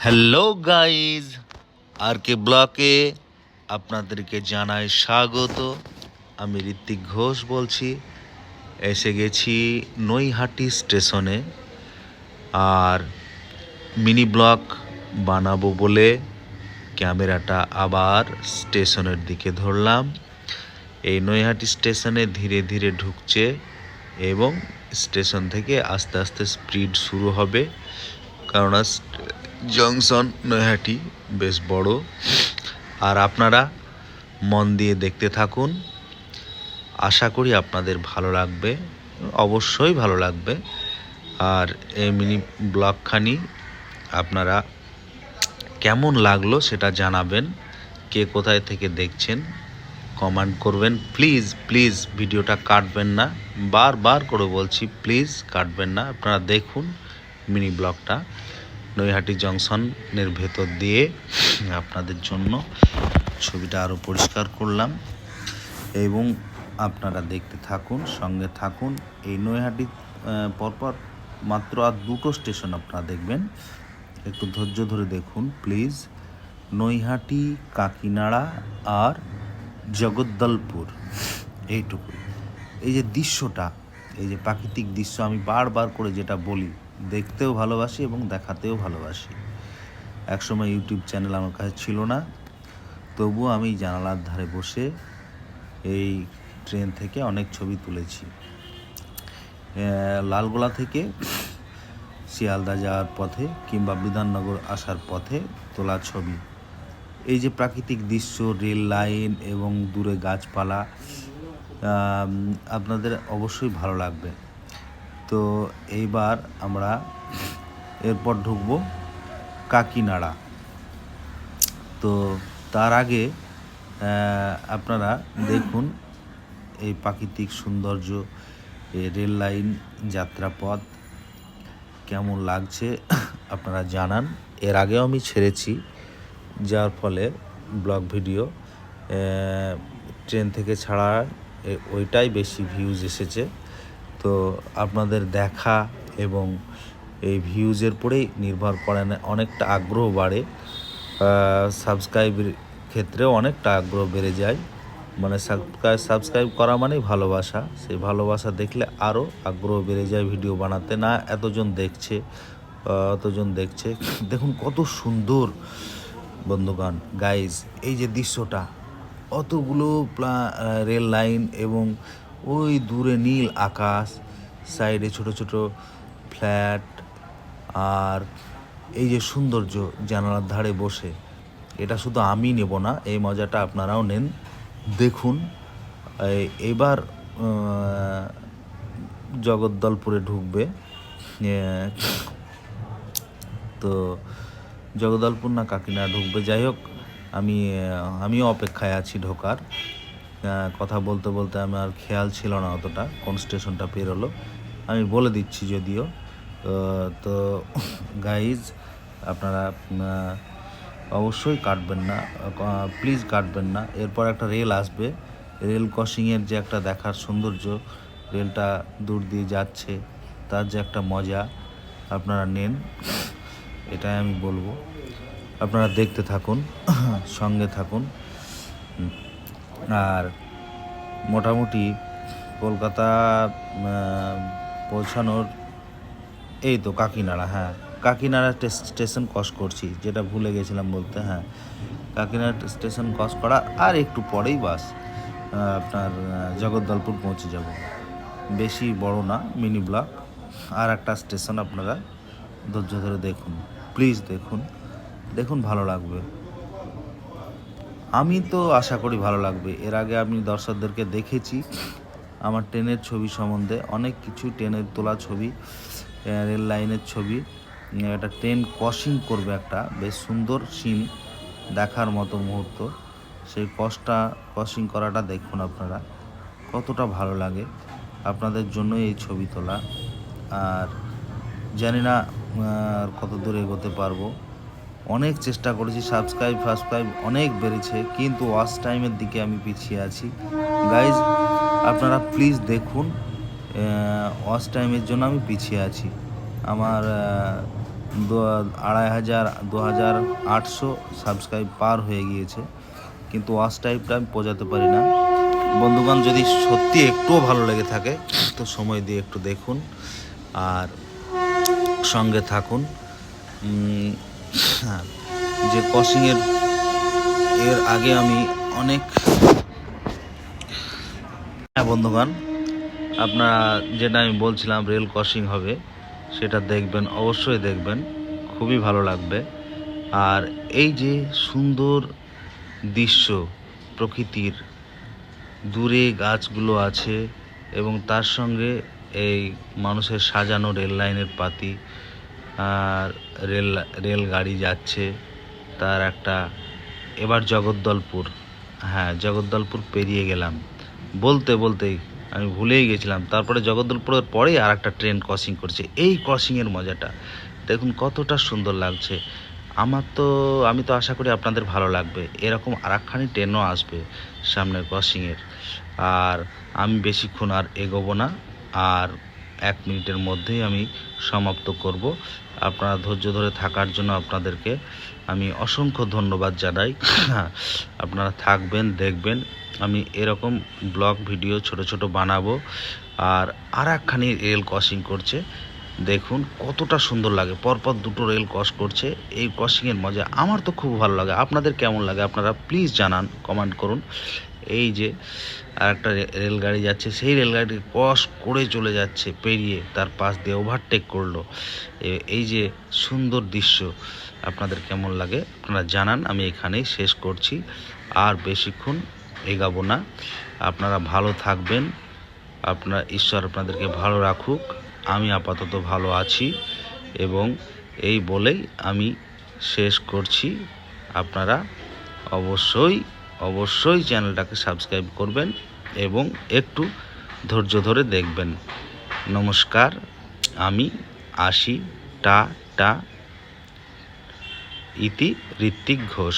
Hello guys, আর কে ব্লকে আপনাদেরকে জানাই স্বাগত। আমি ঋত্বিক ঘোষ বলছি। এসে গেছি নৈহাটি স্টেশনে, আর মিনি ব্লগ বানাবো বলে ক্যামেরাটা আবার স্টেশনের দিকে ধরলাম। এই নৈহাটি স্টেশনে ধীরে ধীরে ঢুকছে এবং স্টেশন থেকে আস্তে আস্তে স্পিড শুরু হবে, কারণ জংশন নৈহাটি বেশ বড়। আর আপনারা মন দিয়ে দেখতে থাকুন, আশা করি আপনাদের ভালো লাগবে, অবশ্যই ভালো লাগবে। আর এই মিনি ব্লগখানি আপনারা কেমন লাগলো সেটা জানাবেন। কে কোথায় থেকে দেখছেন কমেন্ট করবেন। প্লিজ প্লিজ ভিডিওটা কাটবেন না, বারবার করে বলছি, প্লিজ কাটবেন না। আপনারা দেখুন মিনি ব্লগটা নৈহাটি জংশনের ভেতর দিয়ে। আপনাদের জন্য ছবিটা আরও পরিষ্কার করলাম এবং আপনারা দেখতে থাকুন, সঙ্গে থাকুন। এই নৈহাটি পরপর মাত্র আর দুটো স্টেশন আপনারা দেখবেন, একটু ধৈর্য ধরে দেখুন প্লিজ। নৈহাটি, কাকিনাড়া আর জগদ্দলপুর, এইটুকুই। এই যে দৃশ্যটা, এই যে প্রাকৃতিক দৃশ্য, আমি বারবার করে যেটা বলি, দেখতেও ভালোবাসি এবং দেখাতেও ভালোবাসি। একসময় ইউটিউব চ্যানেল আমার কাছে ছিল না, তবুও আমি জানালার ধারে বসে এই ট্রেন থেকে অনেক ছবি তুলেছি। লালগোলা থেকে শিয়ালদা যাওয়ার পথে কিংবা বিধাননগর আসার পথে তোলা ছবি। এই যে প্রাকৃতিক দৃশ্য, রেল লাইন এবং দূরে গাছপালা, আপনাদের অবশ্যই ভালো লাগবে। তো এইবার আমরা এরপর ঢুকবো কাকিনাড়া। তো তার আগে আপনারা দেখুন এই প্রাকৃতিক সৌন্দর্য, এই রেল লাইন যাত্রাপথ কেমন লাগছে আপনারা জানান। এর আগেও আমি ছেড়েছি, যার ফলে ব্লগ ভিডিও ট্রেন থেকে ছাড়া ওইটাই বেশি ভিউজ এসেছে। তো আপনাদের দেখা এবং এই ভিউজের পরেই নির্ভর করে, অনেকটা আগ্রহ বাড়ে, সাবস্ক্রাইবের ক্ষেত্রেও অনেকটা আগ্রহ বেড়ে যায়। মানে সাবস্ক্রাইব করা মানেই ভালোবাসা, সেই ভালোবাসা দেখলে আরও আগ্রহ বেড়ে যায় ভিডিও বানাতে। না অতজন দেখছে, দেখুন কত সুন্দর বন্ধুগণ, গাইজ। এই যে দৃশ্যটা, অতগুলো রেল লাইন এবং ওই দূরে নীল আকাশ, সাইডে ছোট ছোট ফ্ল্যাট, আর এই যে সৌন্দর্য জানালার ধারে বসে, এটা শুধু আমি নেব না, এই মজাটা আপনারাও নেন। দেখুন এবার জগদ্দলপুরে ঢুকবে। তো জগদ্দলপুর না কাকিনাড়া ঢুকবে, যাই হোক, আমিও অপেক্ষায় আছি ঢোকার। কথা বলতে বলতে আমার খেয়াল ছিল না অতটা কোন স্টেশনটা পেরোলো, আমি বলে দিচ্ছি যদিও। তো গাইজ, আপনারা অবশ্যই কাটবেন না, প্লিজ কাটবেন না। এরপর একটা রেল আসবে, রেল ক্রসিংয়ের যে একটা দেখার সৌন্দর্য, রেলটা দূর দিয়ে যাচ্ছে, তার যে একটা মজা আপনারা নেন, এটাই আমি বলবো। আপনারা দেখতে থাকুন, সঙ্গে থাকুন। আর মোটামুটি কলকাতা পৌঁছানোর এই তো কাকিনাড়া, হ্যাঁ কাকিনাড়া স্টেশন ক্রস করছি, যেটা ভুলে গেছিলাম বলতে। হ্যাঁ, কাকিনাড়া স্টেশন ক্রস করা আর একটু পরেই বাস আপনার জগদ্দলপুর পৌঁছে যাব। বেশি বড় না, মিনি ব্লক। আর একটা স্টেশন, আপনারা ধৈর্য ধরে দেখুন, প্লিজ দেখুন ভালো লাগবে। আমি তো আশা করি ভালো লাগবে। এর আগে আমি দর্শকদেরকে দেখেছি আমার ট্রেনের ছবি সম্বন্ধে অনেক কিছু, ট্রেনের তোলা ছবি, রেল লাইনের ছবি। একটা ট্রেন ক্রসিং করবে, একটা বেশ সুন্দর সিন, দেখার মতো মুহূর্ত। সেই ক্রসিং করাটা দেখুন আপনারা, কতটা ভালো লাগে। আপনাদের জন্য এই ছবি তোলা। আর জানি না কত দূর এগোতে পারবো। অনেক চেষ্টা করেছি, সাবস্ক্রাইব অনেক বেড়েছে, কিন্তু ওয়াচ টাইমের দিকে আমি পিছিয়ে আছি। গাইজ, আপনারা প্লিজ দেখুন, ওয়াচ টাইমের জন্য আমি পিছিয়ে আছি। আমার 2500 2800 সাবস্ক্রাইব পার হয়ে গিয়েছে, কিন্তু ওয়াচ টাইমটা আমি বোঝাতে পারি না। বন্ধুগণ, যদি সত্যি একটুও ভালো লেগে থাকে তো সময় দিয়ে একটু দেখুন আর সঙ্গে থাকুন। হ্যাঁ, যে ক্রসিংয়ের এর আগে আমি অনেক, হ্যাঁ বন্ধুগণ, আপনারা যেটা আমি বলছিলাম রেল ক্রসিং হবে, সেটা দেখবেন, অবশ্যই দেখবেন, খুবই ভালো লাগবে। আর এই যে সুন্দর দৃশ্য, প্রকৃতির দূরে গাছগুলো আছে এবং তার সঙ্গে এই মানুষের সাজানো রেল লাইনের পাতি, আর রেলগাড়ি যাচ্ছে তার একটা, এবার জগদ্দলপুর, হ্যাঁ জগদ্দলপুর পেরিয়ে গেলাম, বলতেই আমি ভুলেই গেছিলাম। তারপরে জগদ্দলপুরের পরেই আর একটা ট্রেন ক্রসিং করছে। এই ক্রসিংয়ের মজাটা দেখুন কতটা সুন্দর লাগছে। আমি তো আশা করি আপনাদের ভালো লাগবে। এরকম আর একখানি ট্রেনও আসবে সামনের ক্রসিংয়ের। আর আমি বেশিক্ষণ আর এগোবো না, আর 1 মিনিটের মধ্যেই আমি সমাপ্ত করব। আপনারা ধৈর্য ধরে থাকার জন্য আপনাদেরকে আমি অসংখ্য ধন্যবাদ জানাই। আপনারা থাকবেন, দেখবেন, আমি এরকম ব্লগ ভিডিও ছোট বানাবো। আর একখানি রেল ক্রসিং করছে, দেখুন কতটা সুন্দর লাগে, পরপর 2টো রেল ক্রস করছে। এই ক্রসিংয়ের মজা আমার তো খুব ভালো লাগে। আপনাদের কেমন লাগে আপনারা প্লিজ জানান, কমেন্ট করুন। এই যে আর একটা রেলগাড়ি যাচ্ছে, সেই রেলগাড়ি ক্রস করে চলে যাচ্ছে, পেরিয়ে তার পাশ দিয়ে ওভারটেক করলো। এই যে সুন্দর দৃশ্য আপনাদের কেমন লাগে আপনারা জানান। আমি এখানেই শেষ করছি, আর বেশিক্ষণ এগাবো না। আপনারা ভালো থাকবেন, ঈশ্বর আপনাদেরকে ভালো রাখুক। আমি আপাতত ভালো আছি, এবং এই বলেই আমি শেষ করছি। আপনারা অবশ্যই চ্যানেলটাকে সাবস্ক্রাইব করবেন এবং একটু ধৈর্য ধরে দেখবেন। নমস্কার, আমি আসি, টাটা। ইতি ঋত্বিক ঘোষ।